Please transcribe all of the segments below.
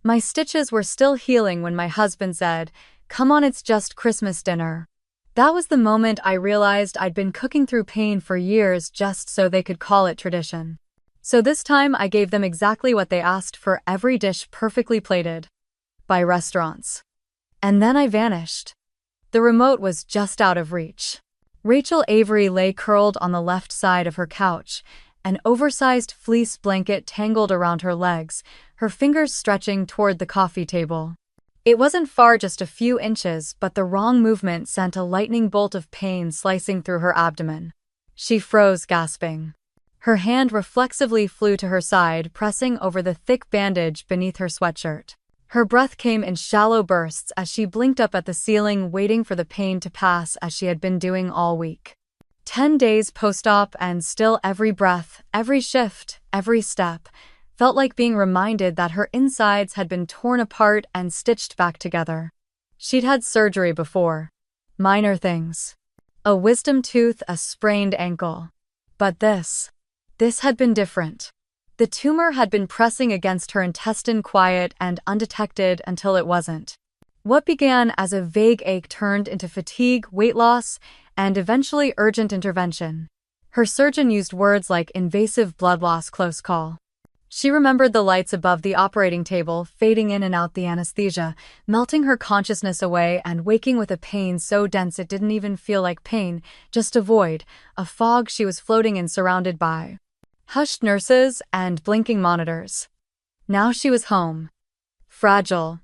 My stitches were still healing when my husband said, "Come on, it's just Christmas dinner." That was the moment I realized I'd been cooking through pain for years just so they could call it tradition. So this time I gave them exactly what they asked for, every dish perfectly plated. By restaurants. And then I vanished. The remote was just out of reach. Rachel Avery lay curled on the left side of her couch, an oversized fleece blanket tangled around her legs, her fingers stretching toward the coffee table. It wasn't far, just a few inches, but the wrong movement sent a lightning bolt of pain slicing through her abdomen. She froze, gasping. Her hand reflexively flew to her side, pressing over the thick bandage beneath her sweatshirt. Her breath came in shallow bursts as she blinked up at the ceiling, waiting for the pain to pass, as she had been doing all week. 10 days post-op, and still every breath, every shift, every step felt like being reminded that her insides had been torn apart and stitched back together. She'd had surgery before. Minor things. A wisdom tooth, a sprained ankle. But this had been different. The tumor had been pressing against her intestine, quiet and undetected until it wasn't. What began as a vague ache turned into fatigue, weight loss, and eventually urgent intervention. Her surgeon used words like invasive blood loss, close call. She remembered the lights above the operating table, fading in and out, the anesthesia, melting her consciousness away, and waking with a pain so dense it didn't even feel like pain, just a void, a fog she was floating in, surrounded by hushed nurses and blinking monitors. Now she was home. Fragile.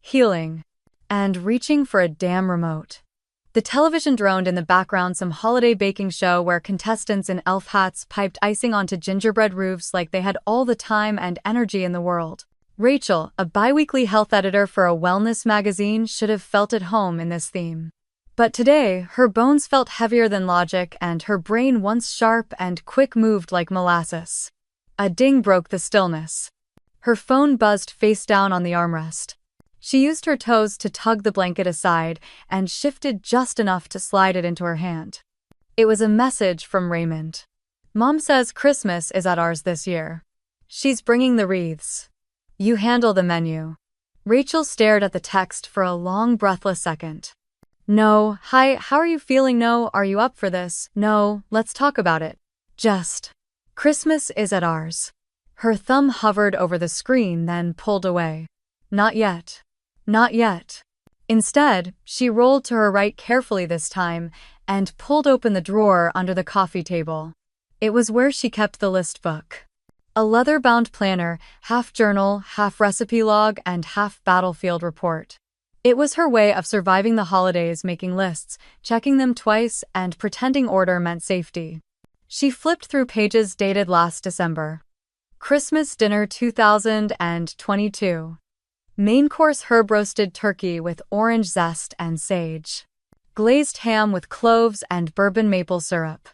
Healing. And reaching for a damn remote. The television droned in the background, some holiday baking show where contestants in elf hats piped icing onto gingerbread roofs like they had all the time and energy in the world. Rachel, a bi-weekly health editor for a wellness magazine, should have felt at home in this theme. But today, her bones felt heavier than logic, and her brain, once sharp and quick, moved like molasses. A ding broke the stillness. Her phone buzzed face down on the armrest. She used her toes to tug the blanket aside and shifted just enough to slide it into her hand. It was a message from Raymond. "Mom says Christmas is at ours this year. She's bringing the wreaths. You handle the menu." Rachel stared at the text for a long, breathless second. "No, hi, how are you feeling? No, are you up for this? No, let's talk about it. Just. Christmas is at ours." Her thumb hovered over the screen, then pulled away. "Not yet. Not yet." Instead, she rolled to her right carefully this time and pulled open the drawer under the coffee table. It was where she kept the list book. A leather-bound planner, half journal, half recipe log, and half battlefield report. It was her way of surviving the holidays, making lists, checking them twice, and pretending order meant safety. She flipped through pages dated last December. Christmas dinner 2022. Main course: herb roasted turkey with orange zest and sage. Glazed ham with cloves and bourbon maple syrup.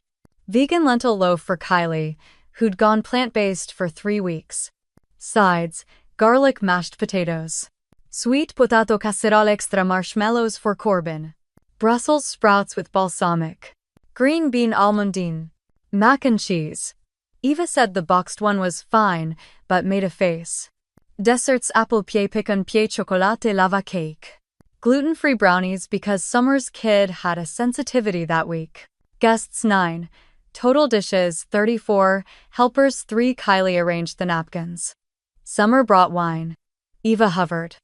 Vegan lentil loaf for Kylie, who'd gone plant-based for 3 weeks. Sides: garlic mashed potatoes. Sweet potato casserole extra marshmallows for Corbin. Brussels sprouts with balsamic. Green bean almondine. Mac and cheese. Eva said the boxed one was fine, but made a face. Desserts: apple pie, pecan pie, chocolate lava cake. Gluten-free brownies because Summer's kid had a sensitivity that week. Guests 9. Total dishes 34. Helpers 3. Kylie arranged the napkins. Summer brought wine. Eva hovered.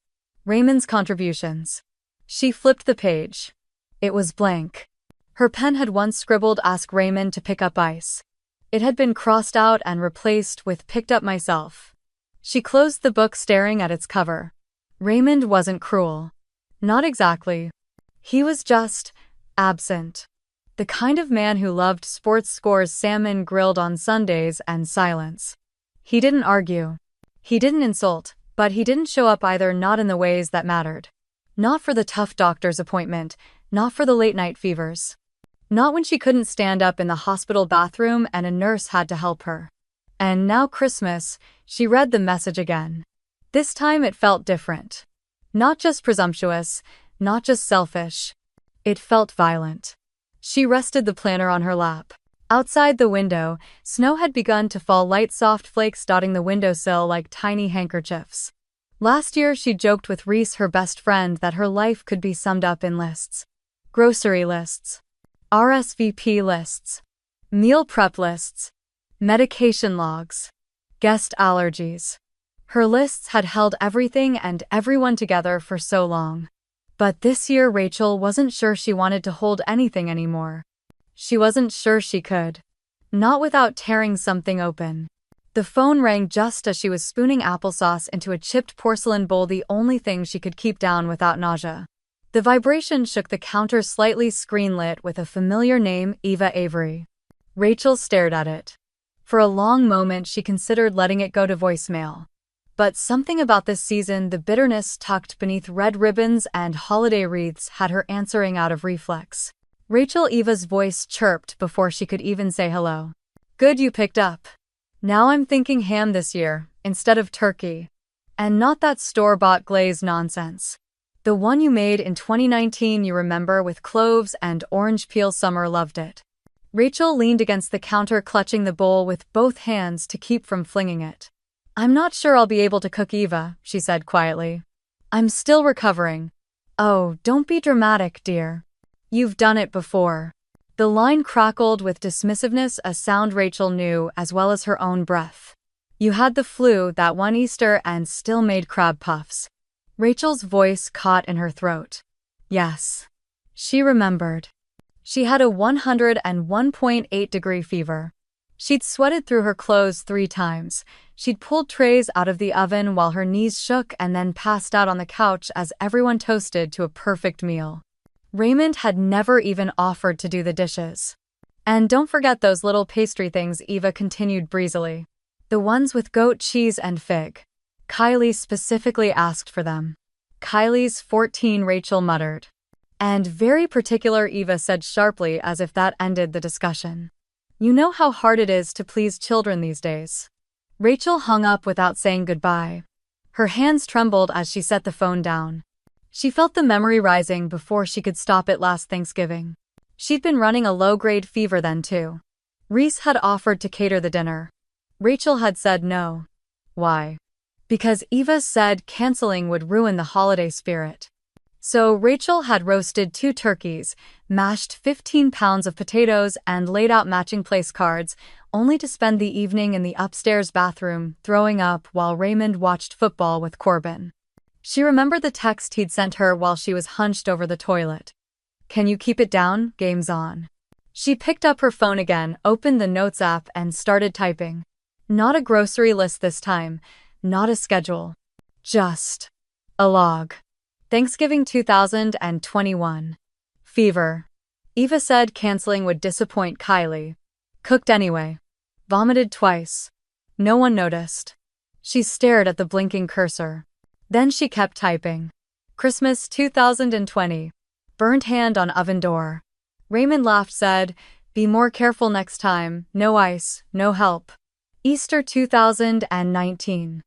Raymond's contributions. She flipped the page. It was blank. Her pen had once scribbled "Ask Raymond to pick up ice." It had been crossed out and replaced with "Picked up myself." She closed the book, staring at its cover. Raymond wasn't cruel. Not exactly. He was just absent. The kind of man who loved sports scores, salmon grilled on Sundays, and silence. He didn't argue. He didn't insult, but he didn't show up either, not in the ways that mattered. Not for the tough doctor's appointment, not for the late-night fevers. Not when she couldn't stand up in the hospital bathroom and a nurse had to help her. And now Christmas, she read the message again. This time it felt different. Not just presumptuous, not just selfish. It felt violent. She rested the planner on her lap. Outside the window, snow had begun to fall, light soft flakes dotting the windowsill like tiny handkerchiefs. Last year, she joked with Reese, her best friend, that her life could be summed up in lists. Grocery lists, RSVP lists, meal prep lists, medication logs, guest allergies. Her lists had held everything and everyone together for so long. But this year, Rachel wasn't sure she wanted to hold anything anymore. She wasn't sure she could. Not without tearing something open. The phone rang just as she was spooning applesauce into a chipped porcelain bowl, the only thing she could keep down without nausea. The vibration shook the counter slightly, screen lit with a familiar name, Eva Avery. Rachel stared at it. For a long moment she considered letting it go to voicemail. But something about this season, the bitterness tucked beneath red ribbons and holiday wreaths, had her answering out of reflex. Rachel, Eva's voice chirped before she could even say hello. Good you picked up. Now I'm thinking ham this year, instead of turkey. And not that store-bought glazed nonsense. The one you made in 2019, you remember, with cloves and orange peel. Summer loved it. Rachel leaned against the counter, clutching the bowl with both hands to keep from flinging it. I'm not sure I'll be able to cook, Eva, she said quietly. I'm still recovering. Oh, don't be dramatic, dear. You've done it before. The line crackled with dismissiveness, a sound Rachel knew as well as her own breath. You had the flu that one Easter and still made crab puffs. Rachel's voice caught in her throat. Yes. She remembered. She had a 101.8-degree fever. She'd sweated through her clothes 3 times. She'd pulled trays out of the oven while her knees shook and then passed out on the couch as everyone toasted to a perfect meal. Raymond had never even offered to do the dishes. And don't forget those little pastry things, Eva continued breezily. The ones with goat cheese and fig. Kylie specifically asked for them. Kylie's 14, Rachel muttered. And very particular, Eva said sharply, as if that ended the discussion. You know how hard it is to please children these days. Rachel hung up without saying goodbye. Her hands trembled as she set the phone down. She felt the memory rising before she could stop it. Last Thanksgiving. She'd been running a low-grade fever then too. Reese had offered to cater the dinner. Rachel had said no. Why? Because Eva said canceling would ruin the holiday spirit. So Rachel had roasted 2 turkeys, mashed 15 pounds of potatoes, and laid out matching place cards, only to spend the evening in the upstairs bathroom, throwing up while Raymond watched football with Corbin. She remembered the text he'd sent her while she was hunched over the toilet. Can you keep it down? Game's on. She picked up her phone again, opened the Notes app, and started typing. Not a grocery list this time. Not a schedule. Just a log. Thanksgiving 2021. Fever. Eva said canceling would disappoint Kylie. Cooked anyway. Vomited twice. No one noticed. She stared at the blinking cursor. Then she kept typing. Christmas 2020. Burnt hand on oven door. Raymond laughed, said, be more careful next time. No ice, no help. Easter 2019.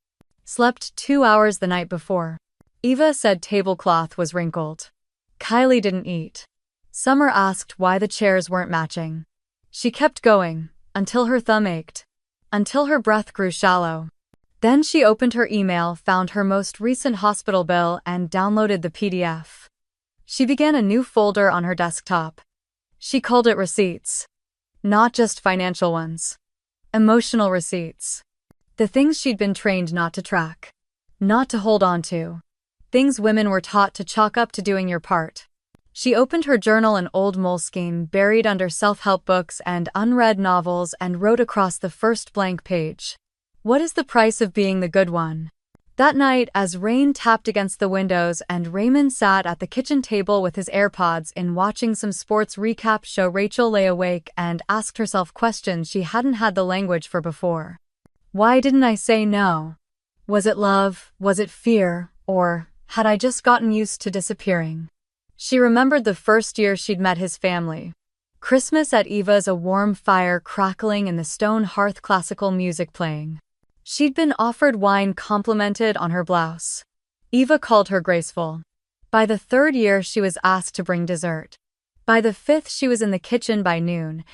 Slept 2 hours the night before. Eva said tablecloth was wrinkled. Kylie didn't eat. Summer asked why the chairs weren't matching. She kept going, until her thumb ached. Until her breath grew shallow. Then she opened her email, found her most recent hospital bill, and downloaded the PDF. She began a new folder on her desktop. She called it receipts. Not just financial ones. Emotional receipts. The things she'd been trained not to track. Not to hold on to. Things women were taught to chalk up to doing your part. She opened her journal, an old moleskin buried under self-help books and unread novels, and wrote across the first blank page. What is the price of being the good one? That night, as rain tapped against the windows and Raymond sat at the kitchen table with his AirPods in, watching some sports recap show, Rachel lay awake and asked herself questions she hadn't had the language for before. Why didn't I say no? Was it love? Was it fear? Or had I just gotten used to disappearing? She remembered the first year she'd met his family. Christmas at Eva's, a warm fire crackling in the stone hearth, classical music playing. She'd been offered wine complimented on her blouse. Eva called her graceful. By the 3rd year she was asked to bring dessert. By the 5th she was in the kitchen by noon.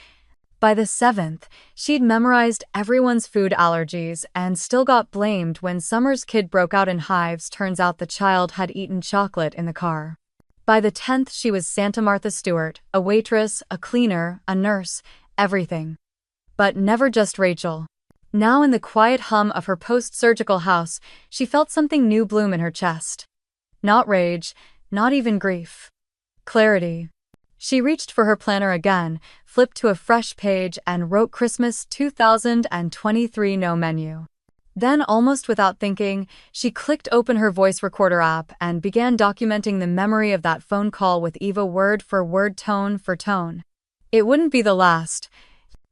By the 7th, she'd memorized everyone's food allergies and still got blamed when Summer's kid broke out in hives. Turns out the child had eaten chocolate in the car. By the 10th, she was Santa Martha Stewart, a waitress, a cleaner, a nurse, everything. But never just Rachel. Now in the quiet hum of her post-surgical house, she felt something new bloom in her chest. Not rage, not even grief. Clarity. She reached for her planner again, flipped to a fresh page and wrote Christmas 2023 no menu. Then, almost without thinking, she clicked open her voice recorder app and began documenting the memory of that phone call with Eva word for word, tone for tone. It wouldn't be the last.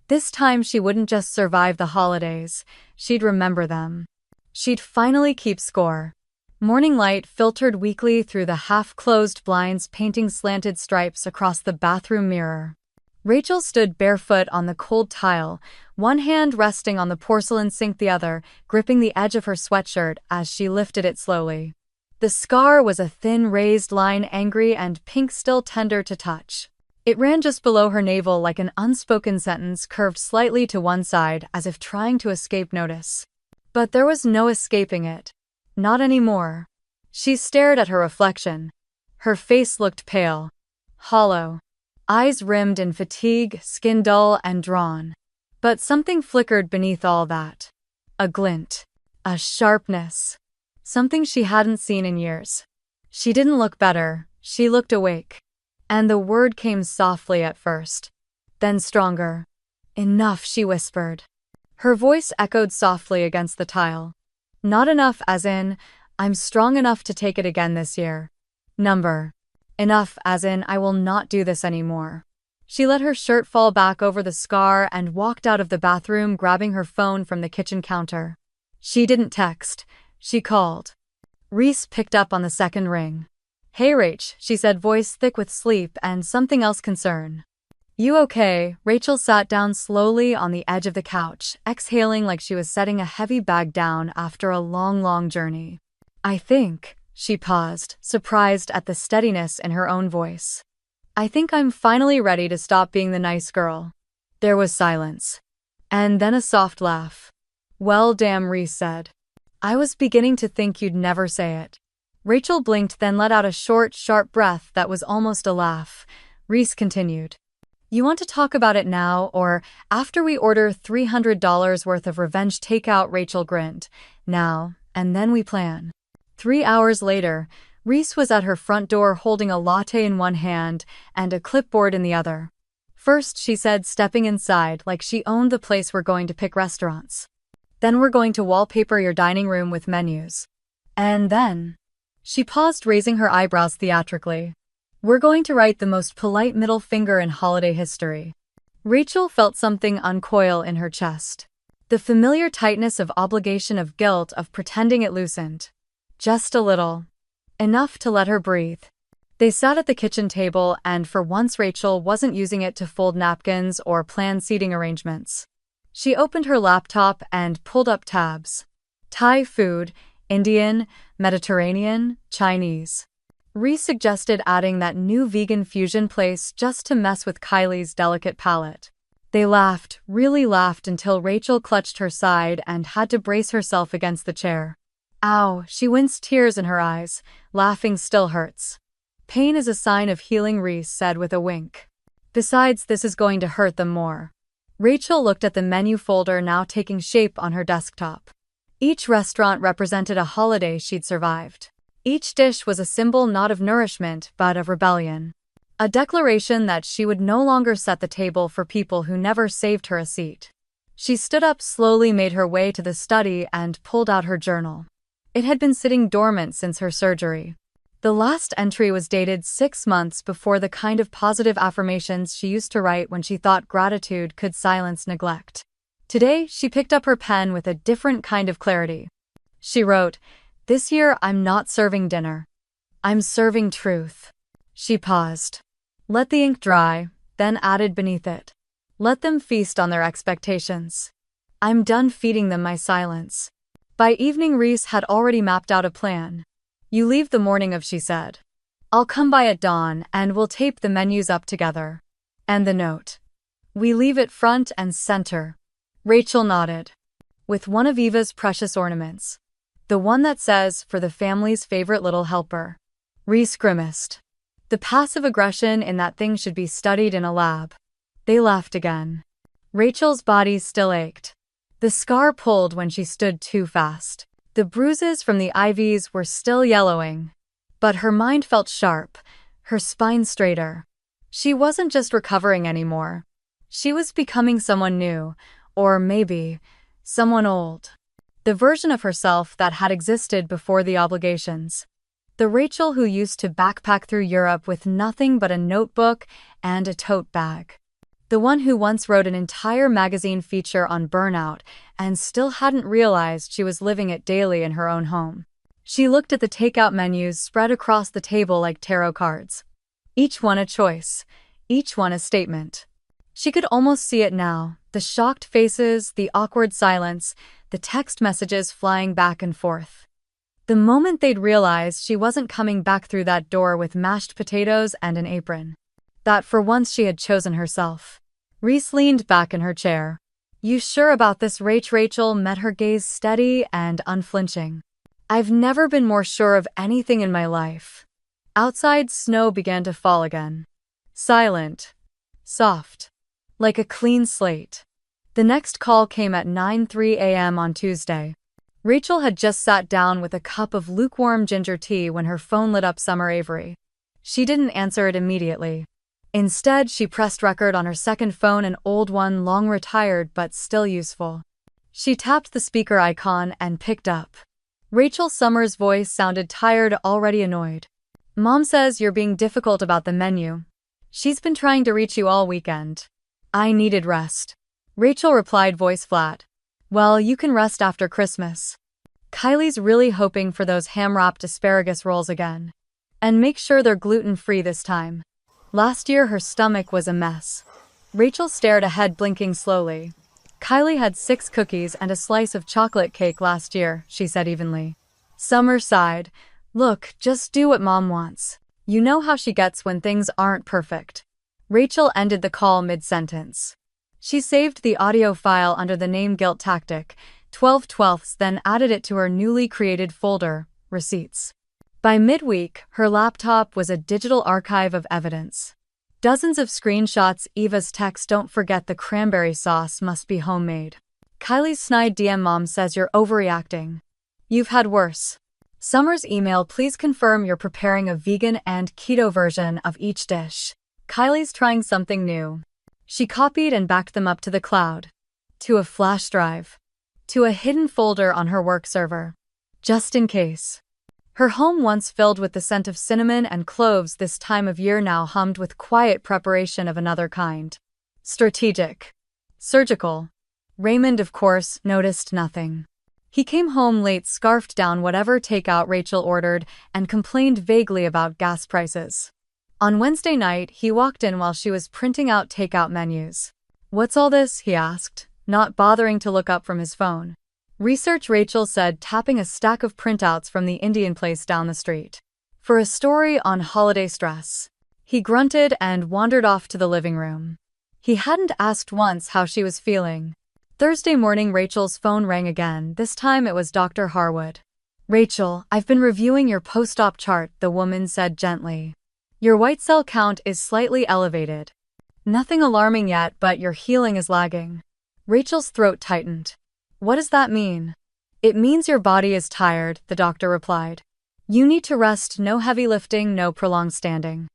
This time she wouldn't just survive the holidays, she'd remember them. She'd finally keep score. Morning light filtered weakly through the half-closed blinds, painting slanted stripes across the bathroom mirror. Rachel stood barefoot on the cold tile, one hand resting on the porcelain sink, the other gripping the edge of her sweatshirt as she lifted it slowly. The scar was a thin raised line, angry and pink, still tender to touch. It ran just below her navel like an unspoken sentence, curved slightly to one side as if trying to escape notice. But there was no escaping it. Not anymore. She stared at her reflection. Her face looked pale, hollow, eyes rimmed in fatigue, skin dull and drawn. But something flickered beneath all that. A glint. A sharpness. Something she hadn't seen in years. She didn't look better, she looked awake. And the word came softly at first. Then stronger. Enough, she whispered. Her voice echoed softly against the tile. Not enough as in, I'm strong enough to take it again this year. Number. Enough as in, I will not do this anymore. She let her shirt fall back over the scar and walked out of the bathroom, grabbing her phone from the kitchen counter. She didn't text, she called. Reese picked up on the second ring. Hey Rach, she said, voice thick with sleep and something else, concern. You okay? Rachel sat down slowly on the edge of the couch, exhaling like she was setting a heavy bag down after a long journey. I think, she paused, surprised at the steadiness in her own voice. I think I'm finally ready to stop being the nice girl. There was silence. And then a soft laugh. Well, damn, Reese said. I was beginning to think you'd never say it. Rachel blinked, then let out a short, sharp breath that was almost a laugh. Reese continued. You want to talk about it now or after we order $300 worth of revenge takeout? Rachel grinned. Now, and then we plan. 3 hours later, Reese was at her front door holding a latte in one hand and a clipboard in the other. First, she said, stepping inside like she owned the place. We're going to pick restaurants. Then we're going to wallpaper your dining room with menus. And then... She paused, raising her eyebrows theatrically. We're going to write the most polite middle finger in holiday history. Rachel felt something uncoil in her chest. The familiar tightness of obligation, of guilt, of pretending it loosened. Just a little. Enough to let her breathe. They sat at the kitchen table, and for once Rachel wasn't using it to fold napkins or plan seating arrangements. She opened her laptop and pulled up tabs. Thai food, Indian, Mediterranean, Chinese. Reese suggested adding that new vegan fusion place just to mess with Kylie's delicate palate. They laughed, really laughed, until Rachel clutched her side and had to brace herself against the chair. Ow, she winced, tears in her eyes. Laughing still hurts. Pain is a sign of healing, Reese said with a wink. Besides, this is going to hurt them more. Rachel looked at the menu folder now taking shape on her desktop. Each restaurant represented a holiday she'd survived. Each dish was a symbol not of nourishment, but of rebellion. A declaration that she would no longer set the table for people who never saved her a seat. She stood up slowly, made her way to the study, and pulled out her journal. It had been sitting dormant since her surgery. The last entry was dated 6 months before, the kind of positive affirmations she used to write when she thought gratitude could silence neglect. Today, she picked up her pen with a different kind of clarity. She wrote, "This year I'm not serving dinner. I'm serving truth." She paused. Let the ink dry, then added beneath it. Let them feast on their expectations. I'm done feeding them my silence. By evening, Reese had already mapped out a plan. You leave the morning of, she said. I'll come by at dawn and we'll tape the menus up together. And the note. We leave it front and center. Rachel nodded. With one of Eva's precious ornaments. The one that says, for the family's favorite little helper. Reese grimaced. The passive aggression in that thing should be studied in a lab. They laughed again. Rachel's body still ached. The scar pulled when she stood too fast. The bruises from the IVs were still yellowing. But her mind felt sharp, her spine straighter. She wasn't just recovering anymore. She was becoming someone new, or maybe, someone old. The version of herself that had existed before the obligations. The Rachel who used to backpack through Europe with nothing but a notebook and a tote bag. The one who once wrote an entire magazine feature on burnout and still hadn't realized she was living it daily in her own home. She looked at the takeout menus spread across the table like tarot cards. Each one a choice, each one a statement. She could almost see it now, the shocked faces, the awkward silence, the text messages flying back and forth. The moment they'd realized she wasn't coming back through that door with mashed potatoes and an apron. That for once she had chosen herself. Reese leaned back in her chair. You sure about this, Rachel met her gaze steady and unflinching. I've never been more sure of anything in my life. Outside, snow began to fall again. Silent. Soft. Like a clean slate. The next call came at 9:03 a.m. on Tuesday. Rachel had just sat down with a cup of lukewarm ginger tea when her phone lit up Summer Avery. She didn't answer it immediately. Instead, she pressed record on her second phone, an old one, long retired but still useful. She tapped the speaker icon and picked up. Rachel Summers' voice sounded tired, already annoyed. Mom says you're being difficult about the menu. She's been trying to reach you all weekend. I needed rest. Rachel replied, voice flat. Well, you can rest after Christmas. Kylie's really hoping for those ham-wrapped asparagus rolls again. And make sure they're gluten-free this time. Last year her stomach was a mess. Rachel stared ahead, blinking slowly. Kylie had 6 cookies and a slice of chocolate cake last year, she said evenly. Summer sighed. Look, just do what Mom wants. You know how she gets when things aren't perfect. Rachel ended the call mid-sentence. She saved the audio file under the name Guilt Tactic, 12/12, then added it to her newly created folder, Receipts. By midweek, her laptop was a digital archive of evidence. Dozens of screenshots, Eva's text, don't forget the cranberry sauce must be homemade. Kylie's snide DM, Mom says you're overreacting. You've had worse. Summer's email, please confirm you're preparing a vegan and keto version of each dish. Kylie's trying something new. She copied and backed them up to the cloud. To a flash drive. To a hidden folder on her work server. Just in case. Her home, once filled with the scent of cinnamon and cloves this time of year, now hummed with quiet preparation of another kind. Strategic. Surgical. Raymond, of course, noticed nothing. He came home late, scarfed down whatever takeout Rachel ordered, and complained vaguely about gas prices. On Wednesday night, he walked in while she was printing out takeout menus. What's all this? He asked, not bothering to look up from his phone. Research, Rachel said, tapping a stack of printouts from the Indian place down the street. For a story on holiday stress. He grunted and wandered off to the living room. He hadn't asked once how she was feeling. Thursday morning, Rachel's phone rang again. This time it was Dr. Harwood. Rachel, I've been reviewing your post-op chart, the woman said gently. Your white cell count is slightly elevated. Nothing alarming yet, but your healing is lagging. Rachel's throat tightened. What does that mean? It means your body is tired, the doctor replied. You need to rest, no heavy lifting, no prolonged standing.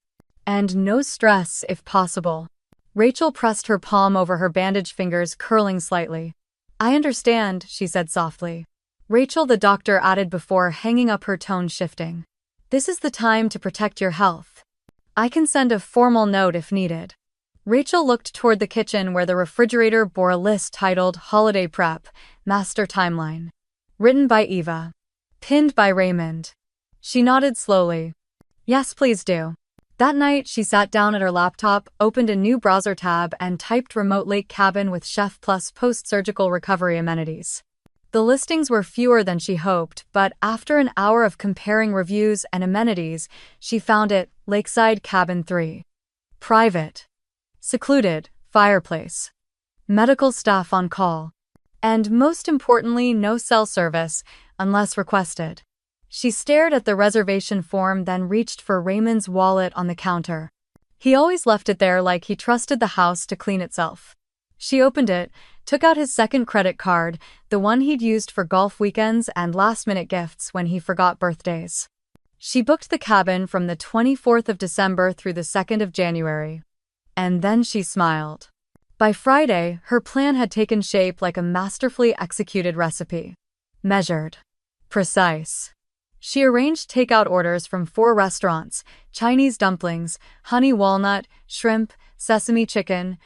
And no stress, if possible. Rachel pressed her palm over her bandaged fingers, curling slightly. I understand, she said softly. Rachel, the doctor added before hanging up, her tone shifting. This is the time to protect your health. I can send a formal note if needed. Rachel looked toward the kitchen where the refrigerator bore a list titled Holiday Prep, Master Timeline. Written by Eva. Pinned by Raymond. She nodded slowly. Yes, please do. That night, she sat down at her laptop, opened a new browser tab, and typed Remote Lake Cabin with Chef plus post-surgical recovery amenities. The listings were fewer than she hoped, but after an hour of comparing reviews and amenities, she found it, Lakeside Cabin 3. Private. Secluded, fireplace, medical staff on call, and most importantly, no cell service, unless requested. She stared at the reservation form, then reached for Raymond's wallet on the counter. He always left it there like he trusted the house to clean itself. She opened it, took out his second credit card, the one he'd used for golf weekends and last-minute gifts when he forgot birthdays. She booked the cabin from the 24th of December through the 2nd of January. And then she smiled. By Friday, her plan had taken shape like a masterfully executed recipe. Measured. Precise. She arranged takeout orders from 4 restaurants: Chinese dumplings, honey walnut, shrimp, sesame chicken,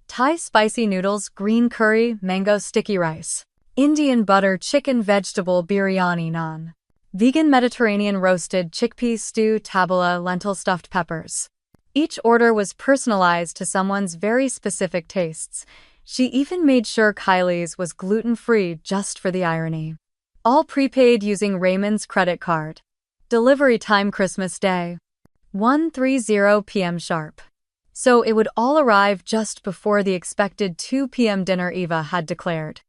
Thai spicy noodles, green curry, mango sticky rice, Indian butter chicken vegetable biryani naan, vegan Mediterranean roasted chickpea stew tabbouleh lentil stuffed peppers. Each order was personalized to someone's very specific tastes. She even made sure Kylie's was gluten-free just for the irony. All prepaid using Raymond's credit card. Delivery time Christmas Day. 1:30 p.m. sharp. So it would all arrive just before the expected 2 p.m. dinner Eva had declared.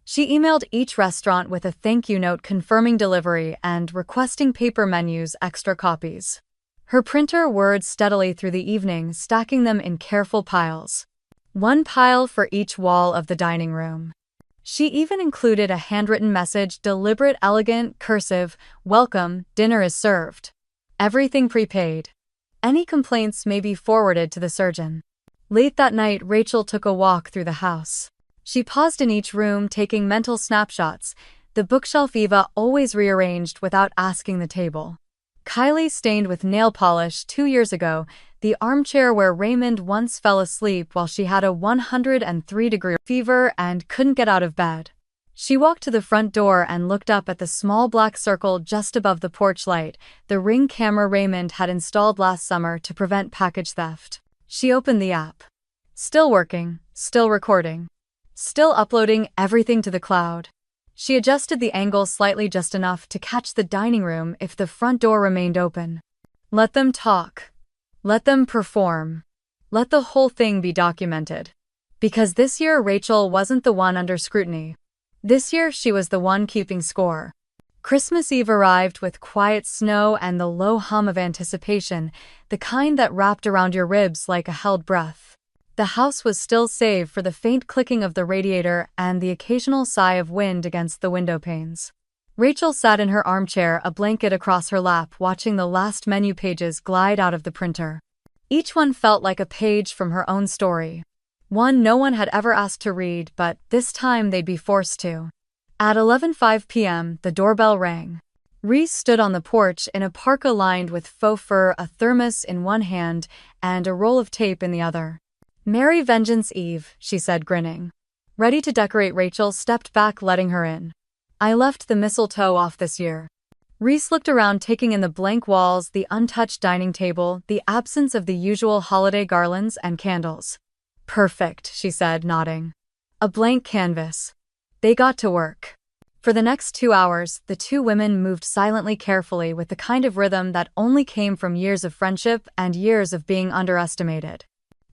She emailed each restaurant with a thank you note confirming delivery and requesting paper menus extra copies. Her printer whirred steadily through the evening, stacking them in careful piles. 1 pile for each wall of the dining room. She even included a handwritten message, deliberate, elegant, cursive, "Welcome, dinner is served. Everything prepaid. Any complaints may be forwarded to the surgeon." Late that night, Rachel took a walk through the house. She paused in each room, taking mental snapshots. The bookshelf Eva always rearranged without asking the table. Kylie stained with nail polish 2 years ago, the armchair where Raymond once fell asleep while she had a 103-degree fever and couldn't get out of bed. She walked to the front door and looked up at the small black circle just above the porch light, the Ring camera Raymond had installed last summer to prevent package theft. She opened the app. Still working, still recording, still uploading everything to the cloud. She adjusted the angle slightly, just enough to catch the dining room if the front door remained open. Let them talk. Let them perform. Let the whole thing be documented. Because this year Rachel wasn't the one under scrutiny. This year she was the one keeping score. Christmas Eve arrived with quiet snow and the low hum of anticipation, the kind that wrapped around your ribs like a held breath. The house was still save for the faint clicking of the radiator and the occasional sigh of wind against the window panes. Rachel sat in her armchair, a blanket across her lap, watching the last menu pages glide out of the printer. Each one felt like a page from her own story. One no one had ever asked to read, but this time they'd be forced to. At 11:05 p.m., the doorbell rang. Reese stood on the porch in a parka lined with faux fur, a thermos in one hand and a roll of tape in the other. "Merry Vengeance Eve," she said, grinning. Ready to decorate, Rachel stepped back, letting her in. "I left the mistletoe off this year." Reese looked around, taking in the blank walls, the untouched dining table, the absence of the usual holiday garlands and candles. "Perfect," she said, nodding. A blank canvas. They got to work. For the next 2 hours, the two women moved silently, carefully, with the kind of rhythm that only came from years of friendship and years of being underestimated.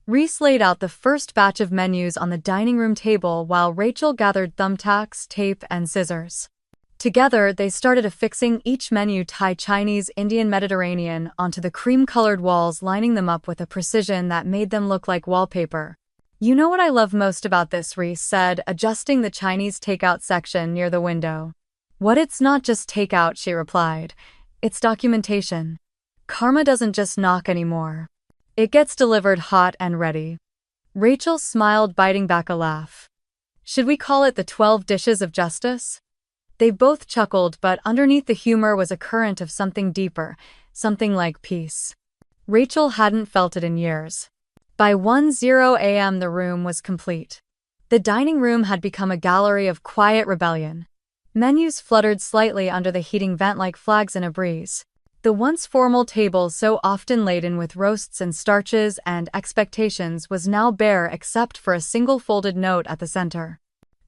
Reese laid out the first batch of menus on the dining room table while Rachel gathered thumbtacks, tape, and scissors. Together, they started affixing each menu, Thai, Chinese, Indian, Mediterranean, onto the cream-colored walls, lining them up with a precision that made them look like wallpaper. "You know what I love most about this," Reese said, adjusting the Chinese takeout section near the window. "What? It's not just takeout," she replied. "It's documentation. Karma doesn't just knock anymore. It gets delivered hot and ready." Rachel smiled, biting back a laugh. "Should we call it the 12 dishes of justice?" They both chuckled, but underneath the humor was a current of something deeper, something like peace. Rachel hadn't felt it in years. By 1:00 a.m. the room was complete. The dining room had become a gallery of quiet rebellion. Menus fluttered slightly under the heating vent like flags in a breeze. The once formal table, so often laden with roasts and starches and expectations, was now bare except for a single folded note at the center.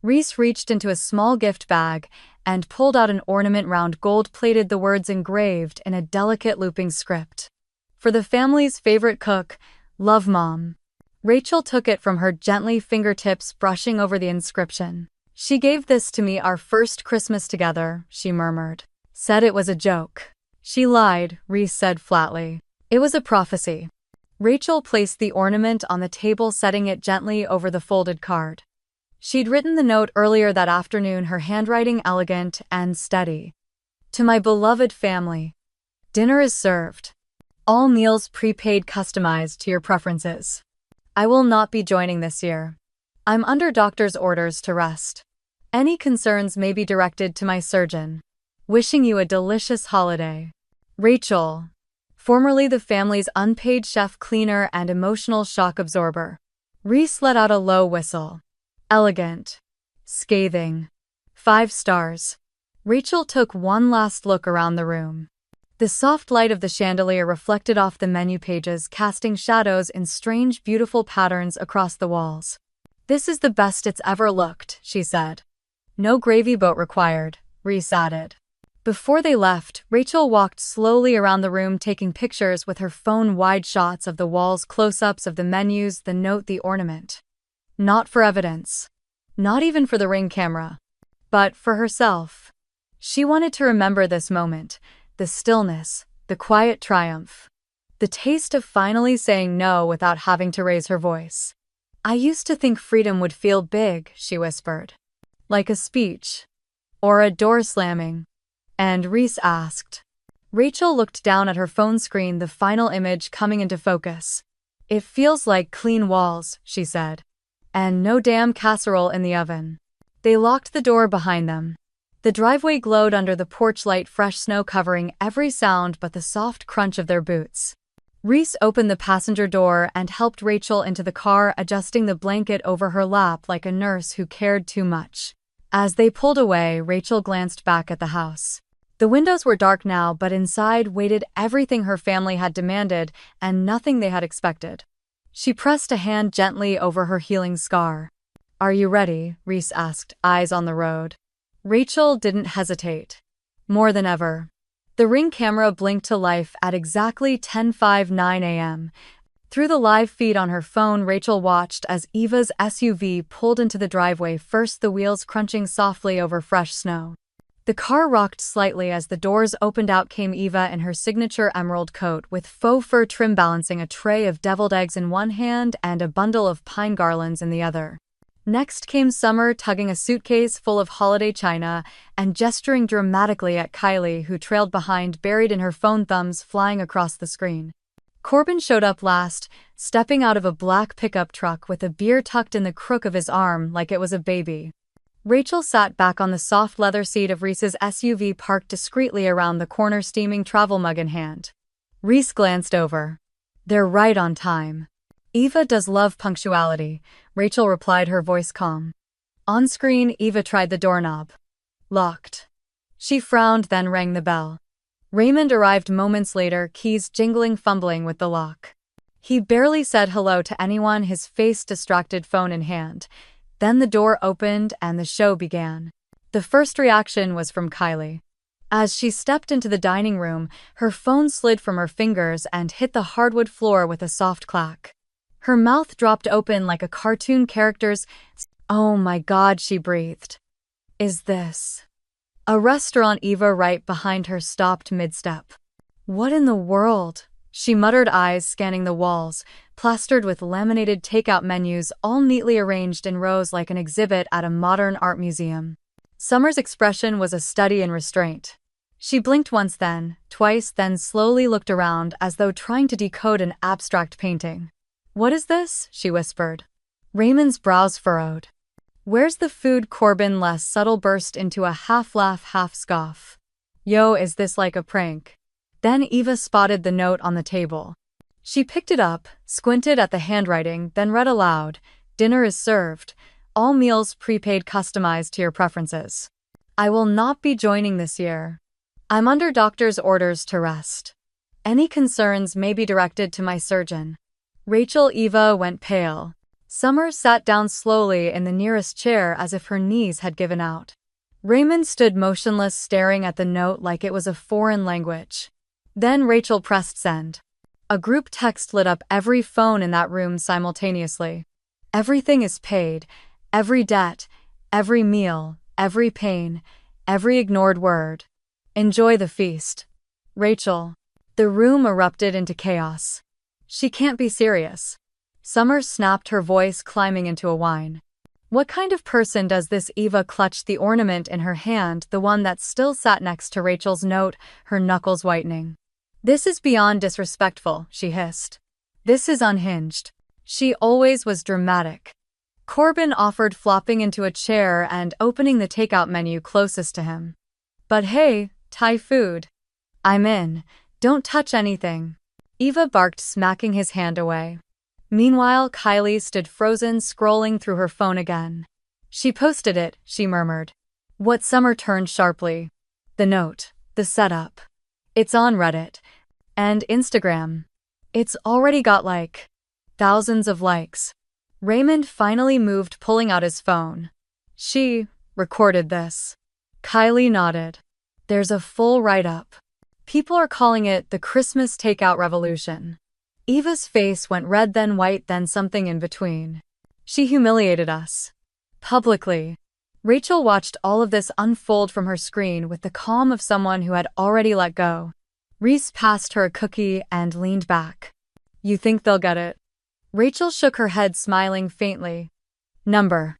Reese reached into a small gift bag and pulled out an ornament, round, gold-plated, the words engraved in a delicate looping script. "For the family's favorite cook, love, Mom." Rachel took it from her gently, fingertips brushing over the inscription. "She gave this to me our first Christmas together," she murmured. "Said it was a joke." "She lied," Reese said flatly. "It was a prophecy." Rachel placed the ornament on the table, setting it gently over the folded card. She'd written the note earlier that afternoon, her handwriting elegant and steady. "To my beloved family. Dinner is served. All meals prepaid, customized to your preferences. I will not be joining this year. I'm under doctor's orders to rest. Any concerns may be directed to my surgeon. Wishing you a delicious holiday. Rachel." Formerly the family's unpaid chef, cleaner, and emotional shock absorber. Reese let out a low whistle. "Elegant. Scathing. 5 stars." Rachel took one last look around the room. The soft light of the chandelier reflected off the menu pages, casting shadows in strange, beautiful patterns across the walls. "This is the best it's ever looked," she said. "No gravy boat required," Reese added. Before they left, Rachel walked slowly around the room, taking pictures with her phone, wide shots of the walls, close-ups of the menus, the note, the ornament. Not for evidence. Not even for the Ring camera. But for herself. She wanted to remember this moment, the stillness, the quiet triumph. The taste of finally saying no without having to raise her voice. "I used to think freedom would feel big," she whispered. "Like a speech. Or a door slamming." And Reese asked. Rachel looked down at her phone screen, the final image coming into focus. "It feels like clean walls," she said. "And no damn casserole in the oven." They locked the door behind them. The driveway glowed under the porch light, fresh snow covering every sound but the soft crunch of their boots. Reese opened the passenger door and helped Rachel into the car, adjusting the blanket over her lap like a nurse who cared too much. As they pulled away, Rachel glanced back at the house. The windows were dark now, but inside waited everything her family had demanded and nothing they had expected. She pressed a hand gently over her healing scar. "Are you ready?" Reese asked, eyes on the road. Rachel didn't hesitate. More than ever. The Ring camera blinked to life at exactly 10:59 a.m. Through the live feed on her phone, Rachel watched as Eva's SUV pulled into the driveway, first the wheels crunching softly over fresh snow. The car rocked slightly as the doors opened. Out came Eva in her signature emerald coat with faux fur trim, balancing a tray of deviled eggs in one hand and a bundle of pine garlands in the other. Next came Summer, tugging a suitcase full of holiday china and gesturing dramatically at Kylie, who trailed behind, buried in her phone, thumbs flying across the screen. Corbin showed up last, stepping out of a black pickup truck with a beer tucked in the crook of his arm like it was a baby. Rachel sat back on the soft leather seat of Reese's SUV, parked discreetly around the corner, steaming travel mug in hand. Reese glanced over. "They're right on time." "Eva does love punctuality," Rachel replied, her voice calm. On screen, Eva tried the doorknob. Locked. She frowned, then rang the bell. Raymond arrived moments later, keys jingling, fumbling with the lock. He barely said hello to anyone, his face distracted, phone in hand. Then the door opened and the show began. The first reaction was from Kylie. As she stepped into the dining room, her phone slid from her fingers and hit the hardwood floor with a soft clack. Her mouth dropped open like a cartoon character's. "Oh my God," she breathed. "Is this a restaurant?" Eva, right behind her, stopped mid-step. "What in the world?" she muttered, eyes scanning the walls, plastered with laminated takeout menus, all neatly arranged in rows like an exhibit at a modern art museum. Summer's expression was a study in restraint. She blinked once, then twice, then slowly looked around as though trying to decode an abstract painting. "What is this?" she whispered. Raymond's brows furrowed. "Where's the food?" Corbin, less subtle, burst into a half-laugh, half-scoff. "Yo, is this like a prank?" Then Eva spotted the note on the table. She picked it up, squinted at the handwriting, then read aloud, "Dinner is served. All meals prepaid, customized to your preferences. I will not be joining this year. I'm under doctor's orders to rest. Any concerns may be directed to my surgeon." Eva went pale. Summer sat down slowly in the nearest chair as if her knees had given out. Raymond stood motionless, staring at the note like it was a foreign language. Then Rachel pressed send. A group text lit up every phone in that room simultaneously. Everything is paid. Every debt. Every meal. Every pain. Every ignored word. Enjoy the feast. Rachel. The room erupted into chaos. She can't be serious. Summer snapped, her voice climbing into a whine. What kind of person does this? Eva clutched the ornament in her hand, the one that still sat next to Rachel's note, her knuckles whitening. This is beyond disrespectful, she hissed. This is unhinged. She always was dramatic. Corbin offered, flopping into a chair and opening the takeout menu closest to him. But hey, Thai food. I'm in. Don't touch anything. Eva barked, smacking his hand away. Meanwhile, Kylie stood frozen, scrolling through her phone again. She posted it, she murmured. What? Summer turned sharply. The note. The setup. It's on Reddit. And Instagram. It's already got like thousands of likes. Raymond finally moved, pulling out his phone. She recorded this. Kylie nodded. There's a full write-up. People are calling it the Christmas takeout revolution. Eva's face went red, then white, then something in between. She humiliated us. Publicly. Rachel watched all of this unfold from her screen with the calm of someone who had already let go. Reese passed her a cookie and leaned back. You think they'll get it? Rachel shook her head, smiling faintly. Number.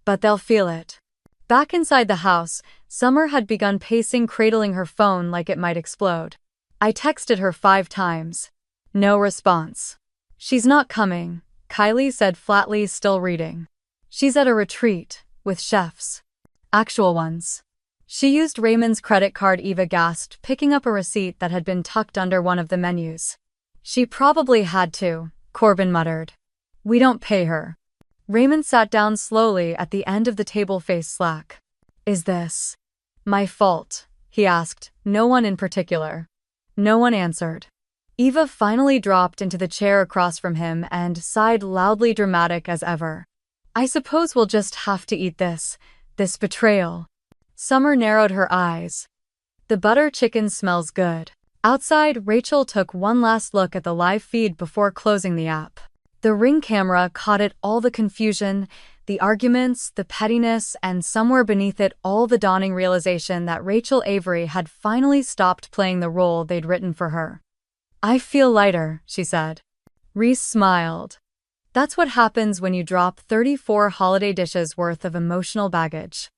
But they'll feel it. Back inside the house, Summer had begun pacing, cradling her phone like it might explode. I texted her 5 times. No response. She's not coming, Kylie said flatly, still reading. She's at a retreat, with chefs. Actual ones. She used Raymond's credit card, Eva gasped, picking up a receipt that had been tucked under one of the menus. She probably had to, Corbin muttered. We don't pay her. Raymond sat down slowly at the end of the table, face slack. Is this my fault? He asked, no one in particular. No one answered. Eva finally dropped into the chair across from him and sighed loudly, dramatic as ever. I suppose we'll just have to eat this betrayal. Summer narrowed her eyes. The butter chicken smells good. Outside, Rachel took one last look at the live feed before closing the app. The Ring camera caught it all, the confusion, the arguments, the pettiness, and somewhere beneath it all the dawning realization that Rachel Avery had finally stopped playing the role they'd written for her. I feel lighter, she said. Reese smiled. That's what happens when you drop 34 holiday dishes worth of emotional baggage.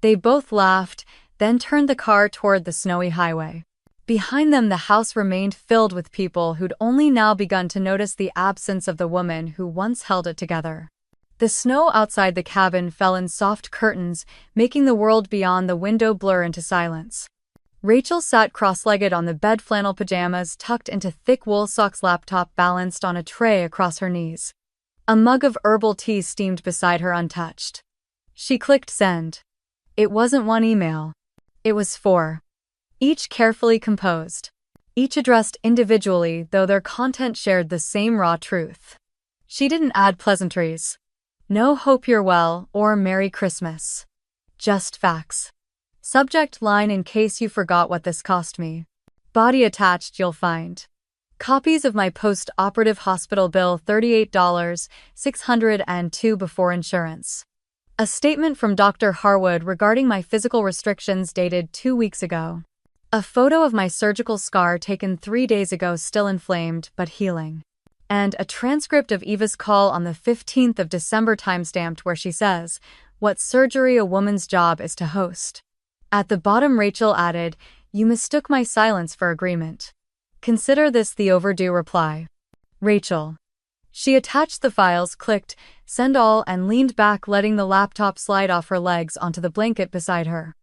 They both laughed, then turned the car toward the snowy highway. Behind them, the house remained filled with people who'd only now begun to notice the absence of the woman who once held it together. The snow outside the cabin fell in soft curtains, making the world beyond the window blur into silence. Rachel sat cross-legged on the bed, flannel pajamas tucked into thick wool socks, laptop balanced on a tray across her knees. A mug of herbal tea steamed beside her, untouched. She clicked send. It wasn't one email. It was 4. Each carefully composed. Each addressed individually, though their content shared the same raw truth. She didn't add pleasantries. No hope you're well or Merry Christmas. Just facts. Subject line: in case you forgot what this cost me. Body attached, you'll find copies of my post-operative hospital bill, $38, $602 before insurance. A statement from Dr. Harwood regarding my physical restrictions dated 2 weeks ago. A photo of my surgical scar taken 3 days ago, still inflamed but healing. And a transcript of Eva's call on the 15th of December, timestamped, where she says, what surgery a woman's job is to host. At the bottom, Rachel added, you mistook my silence for agreement. Consider this the overdue reply. Rachel. She attached the files, clicked send all, and leaned back, letting the laptop slide off her legs onto the blanket beside her.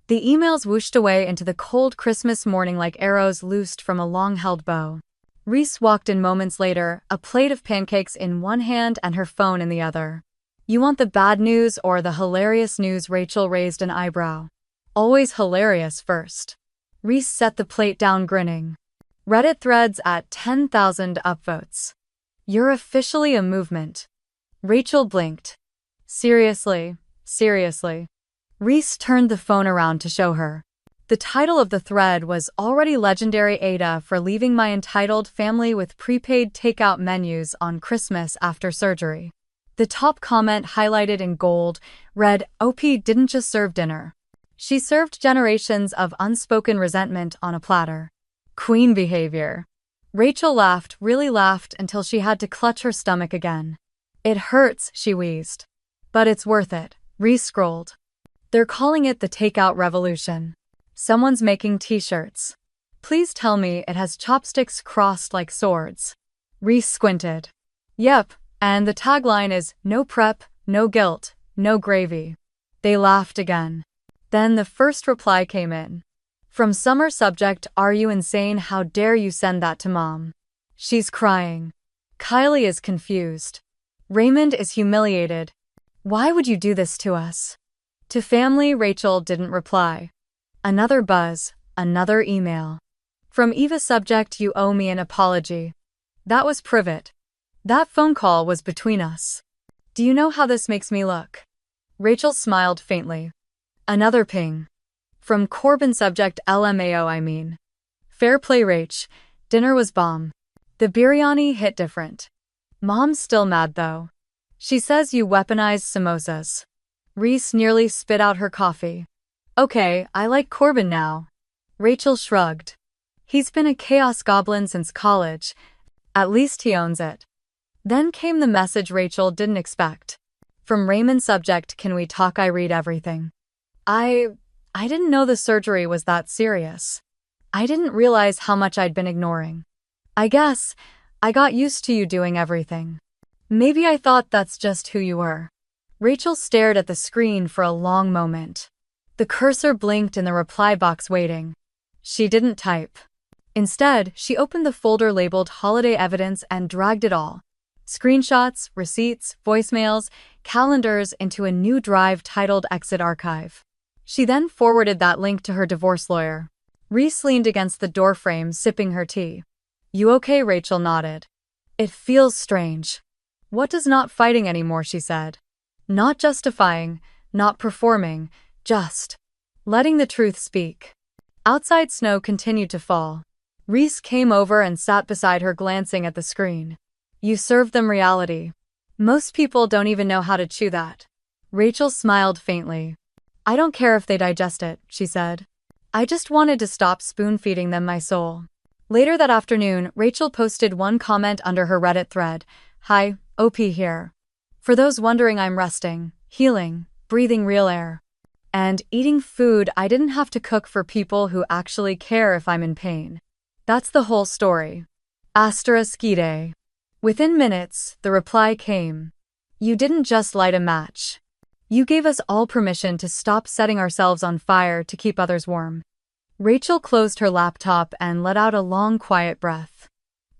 The emails whooshed away into the cold Christmas morning like arrows loosed from a long-held bow. Reese walked in moments later, a plate of pancakes in one hand and her phone in the other. You want the bad news or the hilarious news? Rachel raised an eyebrow. Always hilarious first. Reese set the plate down, grinning. Reddit threads at 10,000 upvotes. You're officially a movement. Rachel blinked. Seriously, seriously. Reese turned the phone around to show her. The title of the thread was already legendary: Ada for leaving my entitled family with prepaid takeout menus on Christmas after surgery. The top comment, highlighted in gold, read, OP didn't just serve dinner. She served generations of unspoken resentment on a platter. Queen behavior. Rachel laughed, really laughed, until she had to clutch her stomach again. It hurts, she wheezed. But it's worth it. Reese scrolled. They're calling it the takeout revolution. Someone's making t-shirts. Please tell me it has chopsticks crossed like swords. Reese squinted. Yep, and the tagline is, no prep, no guilt, no gravy. They laughed again. Then the first reply came in. From Summer, subject, are you insane? How dare you send that to mom? She's crying. Kylie is confused. Raymond is humiliated. Why would you do this to us? To family, Rachel didn't reply. Another buzz, another email. From Eva, subject, you owe me an apology. That was private. That phone call was between us. Do you know how this makes me look? Rachel smiled faintly. Another ping. From Corbin, subject, LMAO, I mean. Fair play, Rach. Dinner was bomb. The biryani hit different. Mom's still mad though. She says you weaponized samosas. Reese nearly spit out her coffee. Okay, I like Corbin now. Rachel shrugged. He's been a chaos goblin since college. At least he owns it. Then came the message Rachel didn't expect. From Raymond, subject, can we talk? I read everything. I didn't know the surgery was that serious. I didn't realize how much I'd been ignoring. I guess I got used to you doing everything. Maybe I thought that's just who you were. Rachel stared at the screen for a long moment. The cursor blinked in the reply box, waiting. She didn't type. Instead, she opened the folder labeled Holiday Evidence and dragged it all. Screenshots, receipts, voicemails, calendars into a new drive titled Exit Archive. She then forwarded that link to her divorce lawyer. Reese leaned against the doorframe, sipping her tea. You okay? Rachel nodded. It feels strange. What does not fighting anymore? She said. Not justifying, not performing, just letting the truth speak. Outside, snow continued to fall. Reese came over and sat beside her, glancing at the screen. You served them reality. Most people don't even know how to chew that. Rachel smiled faintly. I don't care if they digest it, she said. I just wanted to stop spoon-feeding them my soul. Later that afternoon, Rachel posted one comment under her Reddit thread. Hi, OP here. For those wondering, I'm resting, healing, breathing real air, and eating food I didn't have to cook for people who actually care if I'm in pain. That's the whole story. *Ide. Within minutes, the reply came. You didn't just light a match. You gave us all permission to stop setting ourselves on fire to keep others warm. Rachel closed her laptop and let out a long, quiet breath.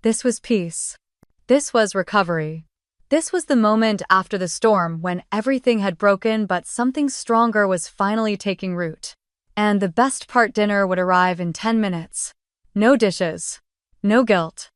This was peace. This was recovery. This was the moment after the storm when everything had broken but something stronger was finally taking root. And the best part, dinner would arrive in 10 minutes. No dishes. No guilt.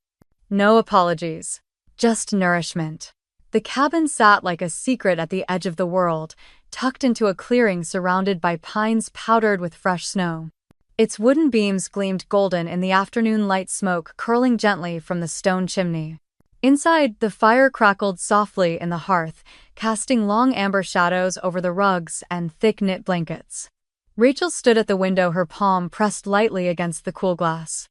No apologies. Just nourishment. The cabin sat like a secret at the edge of the world, tucked into a clearing surrounded by pines powdered with fresh snow. Its wooden beams gleamed golden in the afternoon light, smoke curling gently from the stone chimney. Inside, the fire crackled softly in the hearth, casting long amber shadows over the rugs and thick knit blankets. Rachel stood at the window, her palm pressed lightly against the cool glass.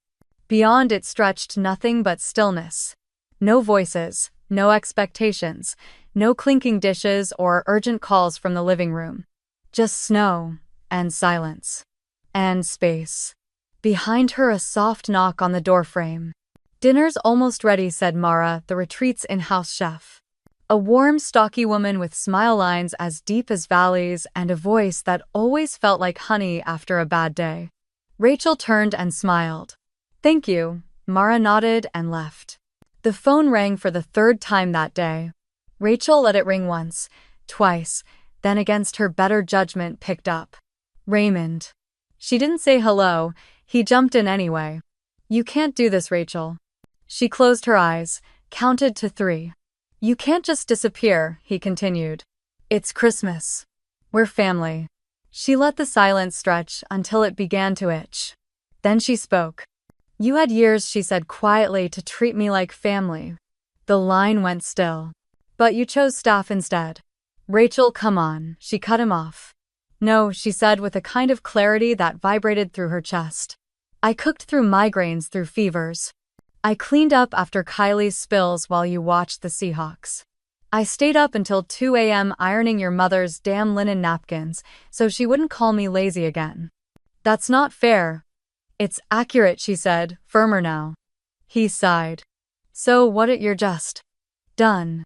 Beyond it stretched nothing but stillness. No voices, no expectations, no clinking dishes or urgent calls from the living room. Just snow, and silence. And space. Behind her, a soft knock on the doorframe. Dinner's almost ready, said Mara, the retreat's in-house chef. A warm, stocky woman with smile lines as deep as valleys and a voice that always felt like honey after a bad day. Rachel turned and smiled. Thank you, Mara nodded and left. The phone rang for the third time that day. Rachel let it ring once, twice, then against her better judgment picked up. Raymond. She didn't say hello, he jumped in anyway. You can't do this, Rachel. She closed her eyes, counted to 3. You can't just disappear, he continued. It's Christmas. We're family. She let the silence stretch until it began to itch. Then she spoke. "You had years," she said quietly, "to treat me like family." The line went still. "But you chose staff instead." "Rachel, come on," she cut him off. "No," she said with a kind of clarity that vibrated through her chest. "I cooked through migraines, through fevers. I cleaned up after Kylie's spills while you watched the Seahawks. I stayed up until 2 a.m. ironing your mother's damn linen napkins so she wouldn't call me lazy again." "That's not fair." "It's accurate," she said, firmer now. He sighed. "So what? You're just done."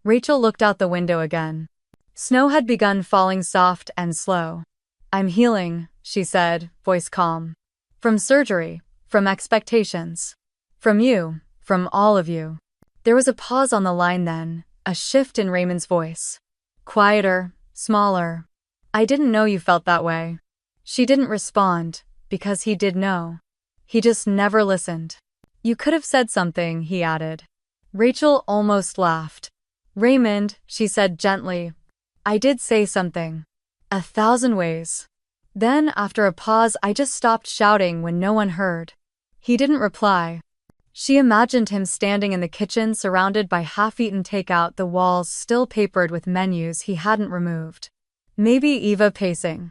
Rachel looked out the window again. Snow had begun falling soft and slow. "I'm healing," she said, voice calm. "From surgery, from expectations. From you, from all of you." There was a pause on the line then, a shift in Raymond's voice. Quieter, smaller. "I didn't know you felt that way." She didn't respond, because he did know. He just never listened. "You could have said something," he added. Rachel almost laughed. "Raymond," she said gently, "I did say something. 1,000 ways." Then, after a pause, "I just stopped shouting when no one heard." He didn't reply. She imagined him standing in the kitchen surrounded by half-eaten takeout, the walls still papered with menus he hadn't removed. Maybe Eva pacing.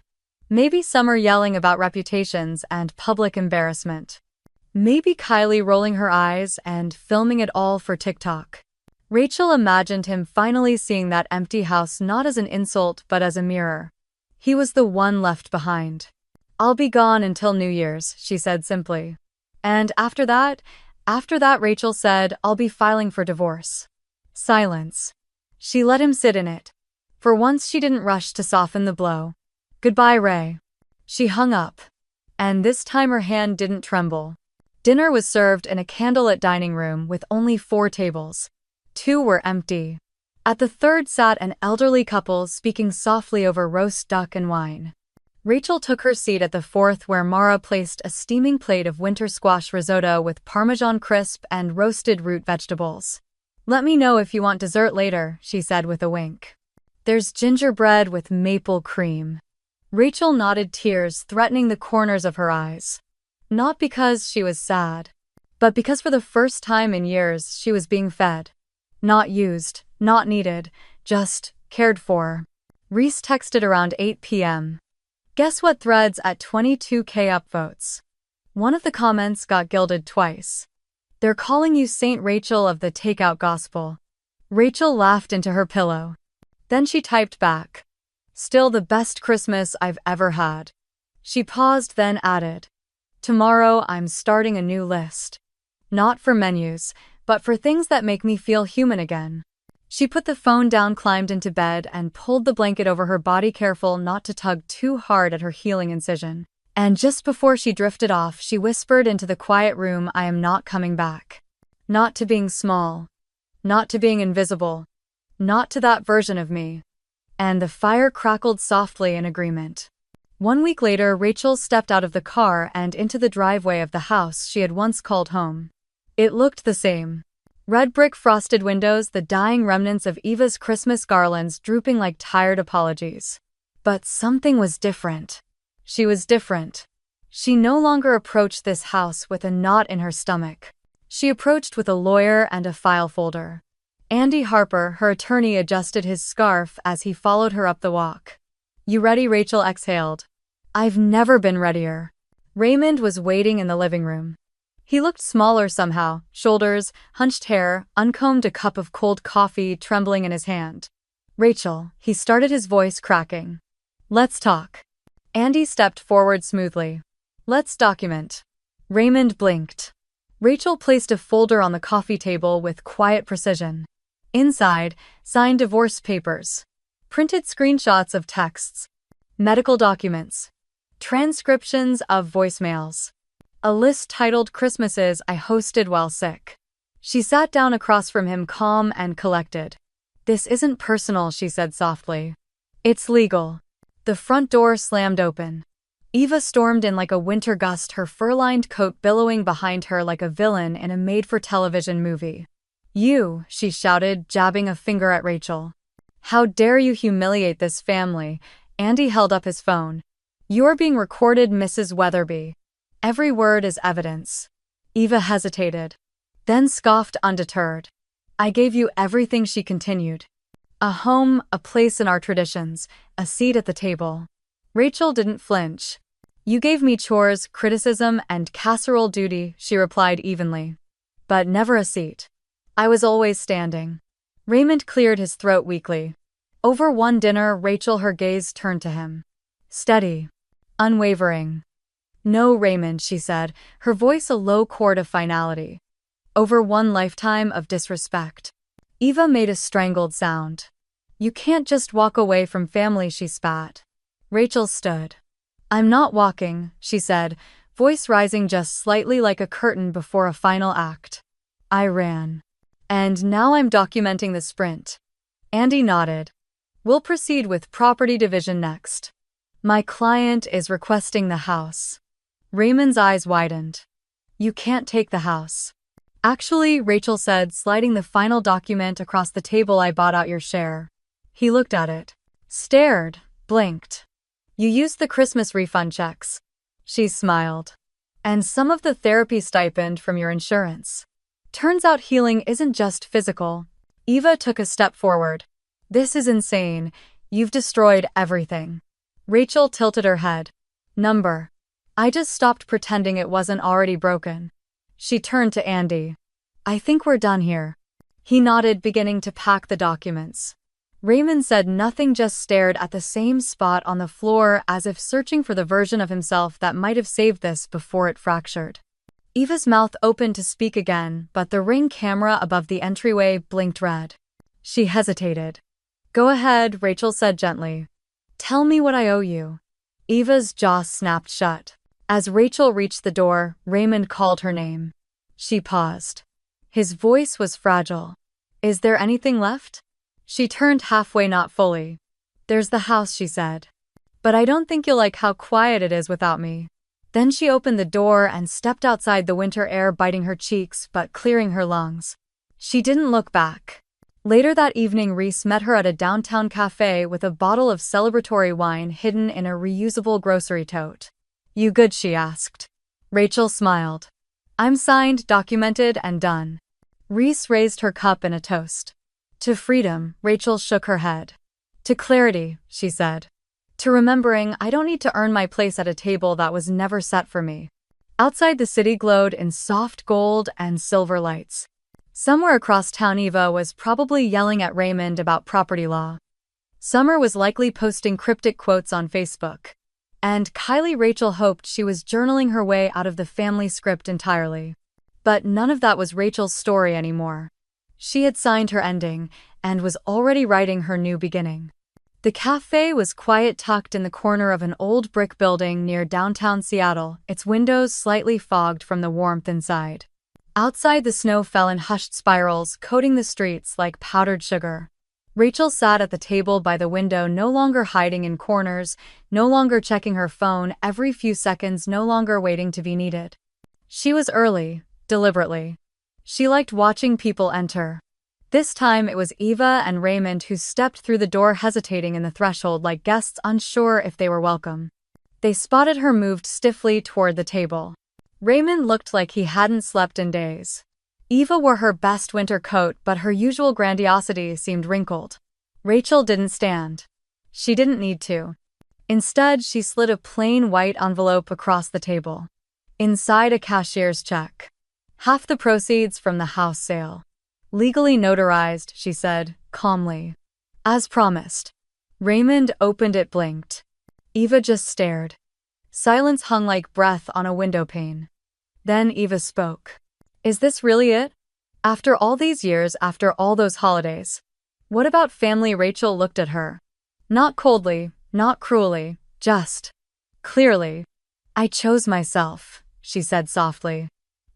Maybe Summer yelling about reputations and public embarrassment. Maybe Kylie rolling her eyes and filming it all for TikTok. Rachel imagined him finally seeing that empty house not as an insult but as a mirror. He was the one left behind. "I'll be gone until New Year's," she said simply. "And after that," Rachel said, "I'll be filing for divorce." Silence. She let him sit in it. For once she didn't rush to soften the blow. "Goodbye, Ray." She hung up. And this time her hand didn't tremble. Dinner was served in a candlelit dining room with only 4 tables. 2 were empty. At the third sat an elderly couple speaking softly over roast duck and wine. Rachel took her seat at the fourth, where Mara placed a steaming plate of winter squash risotto with Parmesan crisp and roasted root vegetables. "Let me know if you want dessert later," she said with a wink. "There's gingerbread with maple cream." Rachel nodded, tears threatening the corners of her eyes. Not because she was sad, but because for the first time in years she was being fed. Not used, not needed, just cared for. Reese texted around 8 p.m. "Guess what thread's at 22K upvotes?" One of the comments got gilded twice. "They're calling you Saint Rachel of the Takeout Gospel." Rachel laughed into her pillow. Then she typed back, "Still the best Christmas I've ever had." She paused, then added, "Tomorrow I'm starting a new list. Not for menus, but for things that make me feel human again." She put the phone down, climbed into bed, and pulled the blanket over her body, careful not to tug too hard at her healing incision. And just before she drifted off, she whispered into the quiet room, "I am not coming back. Not to being small. Not to being invisible. Not to that version of me." And the fire crackled softly in agreement. 1 week later, Rachel stepped out of the car and into the driveway of the house she had once called home. It looked the same. Red brick frosted windows, the dying remnants of Eva's Christmas garlands drooping like tired apologies. But something was different. She was different. She no longer approached this house with a knot in her stomach. She approached with a lawyer and a file folder. Andy Harper, her attorney, adjusted his scarf as he followed her up the walk. "You ready?" Rachel exhaled. "I've never been readier." Raymond was waiting in the living room. He looked smaller somehow, shoulders, hunched hair, uncombed, a cup of cold coffee trembling in his hand. "Rachel," he started, his voice cracking. "Let's talk." Andy stepped forward smoothly. "Let's document." Raymond blinked. Rachel placed a folder on the coffee table with quiet precision. Inside, signed divorce papers. Printed screenshots of texts. Medical documents. Transcriptions of voicemails. A list titled "Christmases I Hosted While Sick." She sat down across from him, calm and collected. "This isn't personal," she said softly. "It's legal." The front door slammed open. Eva stormed in like a winter gust, her fur-lined coat billowing behind her like a villain in a made-for-television movie. "You," she shouted, jabbing a finger at Rachel. "How dare you humiliate this family? Andy held up his phone. "You're being recorded, Mrs. Weatherby. Every word is evidence." Eva hesitated, then scoffed undeterred. "I gave you everything," she continued. "A home, a place in our traditions, a seat at the table." Rachel didn't flinch. "You gave me chores, criticism, and casserole duty," she replied evenly. "But never a seat. I was always standing." Raymond cleared his throat weakly. Over one dinner, Rachel, her gaze turned to him. Steady. Unwavering. "No, Raymond," she said, her voice a low chord of finality. "Over one lifetime of disrespect." Eva made a strangled sound. "You can't just walk away from family," she spat. Rachel stood. "I'm not walking," she said, voice rising just slightly like a curtain before a final act. "I ran. And now I'm documenting the sprint." Andy nodded. "We'll proceed with property division next. My client is requesting the house." Raymond's eyes widened. "You can't take the house." "Actually," Rachel said, sliding the final document across the table, "I bought out your share." He looked at it, stared, blinked. "You used the Christmas refund checks." She smiled. "And some of the therapy stipend from your insurance." Turns out healing isn't just physical. Eva took a step forward. "This is insane. You've destroyed everything." Rachel tilted her head. "Number. I just stopped pretending it wasn't already broken." She turned to Andy. "I think we're done here." He nodded, beginning to pack the documents. Raymond said nothing, just stared at the same spot on the floor as if searching for the version of himself that might have saved this before it fractured. Eva's mouth opened to speak again, but the Ring camera above the entryway blinked red. She hesitated. "Go ahead," Rachel said gently. "Tell me what I owe you." Eva's jaw snapped shut. As Rachel reached the door, Raymond called her name. She paused. His voice was fragile. "Is there anything left?" She turned halfway, not fully. "There's the house," she said. "But I don't think you'll like how quiet it is without me." Then she opened the door and stepped outside, the winter air biting her cheeks but clearing her lungs. She didn't look back. Later that evening, Reese met her at a downtown cafe with a bottle of celebratory wine hidden in a reusable grocery tote. "You good?" she asked. Rachel smiled. "I'm signed, documented, and done." Reese raised her cup in a toast. "To freedom." Rachel shook her head. "To clarity," she said. "To remembering I don't need to earn my place at a table that was never set for me." Outside, the city glowed in soft gold and silver lights. Somewhere across town, Eva was probably yelling at Raymond about property law. Summer was likely posting cryptic quotes on Facebook. And Rachel hoped she was journaling her way out of the family script entirely. But none of that was Rachel's story anymore. She had signed her ending and was already writing her new beginning. The cafe was quiet, tucked in the corner of an old brick building near downtown Seattle, its windows slightly fogged from the warmth inside. Outside, the snow fell in hushed spirals, coating the streets like powdered sugar. Rachel sat at the table by the window, no longer hiding in corners, no longer checking her phone every few seconds, no longer waiting to be needed. She was early, deliberately. She liked watching people enter. This time it was Eva and Raymond who stepped through the door, hesitating in the threshold like guests unsure if they were welcome. They spotted her, moved stiffly toward the table. Raymond looked like he hadn't slept in days. Eva wore her best winter coat, but her usual grandiosity seemed wrinkled. Rachel didn't stand. She didn't need to. Instead, she slid a plain white envelope across the table. Inside, a cashier's check. Half the proceeds from the house sale. "Legally notarized," she said, calmly. "As promised." Raymond opened it, blinked. Eva just stared. Silence hung like breath on a window pane. Then Eva spoke. "Is this really it? After all these years, after all those holidays? What about family?" Rachel looked at her. Not coldly, not cruelly, just clearly. "I chose myself," she said softly.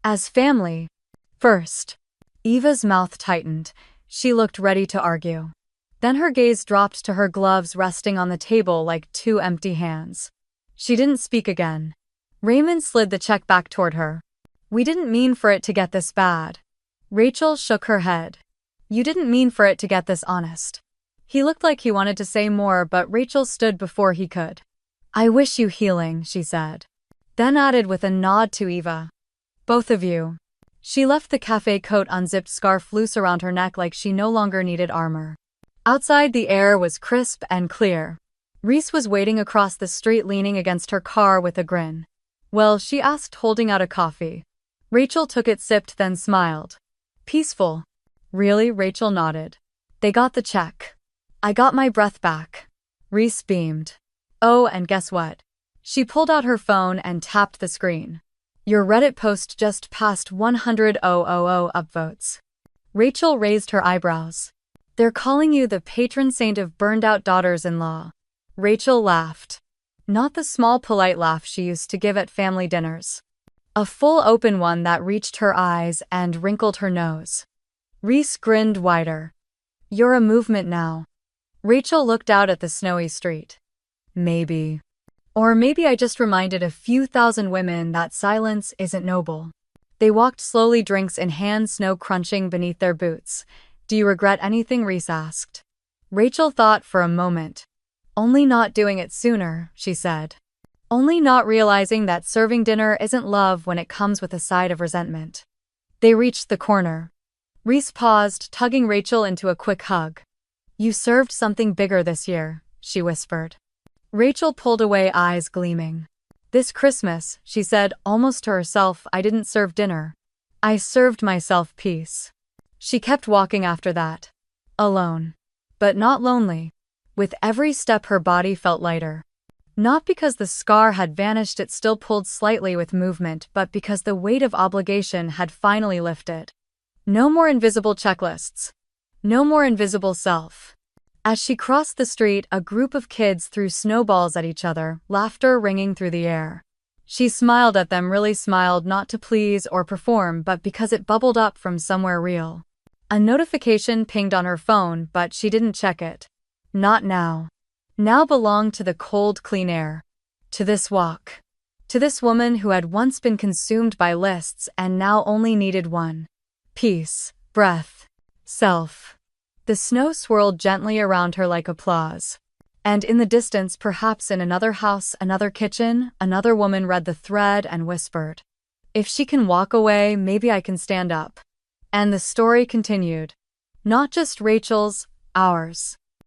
"As family. First." Eva's mouth tightened. She looked ready to argue. Then her gaze dropped to her gloves resting on the table like two empty hands. She didn't speak again. Raymond slid the check back toward her. "We didn't mean for it to get this bad." Rachel shook her head. "You didn't mean for it to get this honest." He looked like he wanted to say more, but Rachel stood before he could. I wish you healing, she said. Then added with a nod to Eva. Both of you. She left the cafe coat unzipped, scarf loose around her neck like she no longer needed armor. Outside, the air was crisp and clear. Reese was waiting across the street, leaning against her car with a grin. Well, she asked, holding out a coffee. Rachel took it, sipped, then smiled. Peaceful. Really? Rachel nodded. They got the check. I got my breath back. Reese beamed. Oh, and guess what? She pulled out her phone and tapped the screen. Your Reddit post just passed 100,000 upvotes. Rachel raised her eyebrows. They're calling you the patron saint of burned-out daughters-in-law. Rachel laughed. Not the small polite laugh she used to give at family dinners. A full open one that reached her eyes and wrinkled her nose. Reese grinned wider. You're a movement now. Rachel looked out at the snowy street. Maybe. Or maybe I just reminded a few thousand women that silence isn't noble. They walked slowly, drinks in hand, snow crunching beneath their boots. Do you regret anything? Reese asked. Rachel thought for a moment. Only not doing it sooner, she said. Only not realizing that serving dinner isn't love when it comes with a side of resentment. They reached the corner. Reese paused, tugging Rachel into a quick hug. You served something bigger this year, she whispered. Rachel pulled away, eyes gleaming. This Christmas, she said, almost to herself, I didn't serve dinner. I served myself peace. She kept walking after that. Alone. But not lonely. With every step her body felt lighter. Not because the scar had vanished, it still pulled slightly with movement, but because the weight of obligation had finally lifted. No more invisible checklists. No more invisible self. As she crossed the street, a group of kids threw snowballs at each other, laughter ringing through the air. She smiled at them, really smiled, not to please or perform, but because it bubbled up from somewhere real. A notification pinged on her phone, but she didn't check it. Not now. Now belonged to the cold, clean air. To this walk. To this woman who had once been consumed by lists and now only needed one. Peace, breath, self. The snow swirled gently around her like applause. And in the distance, perhaps in another house, another kitchen, another woman read the thread and whispered, if she can walk away, maybe I can stand up. And the story continued. Not just Rachel's, ours.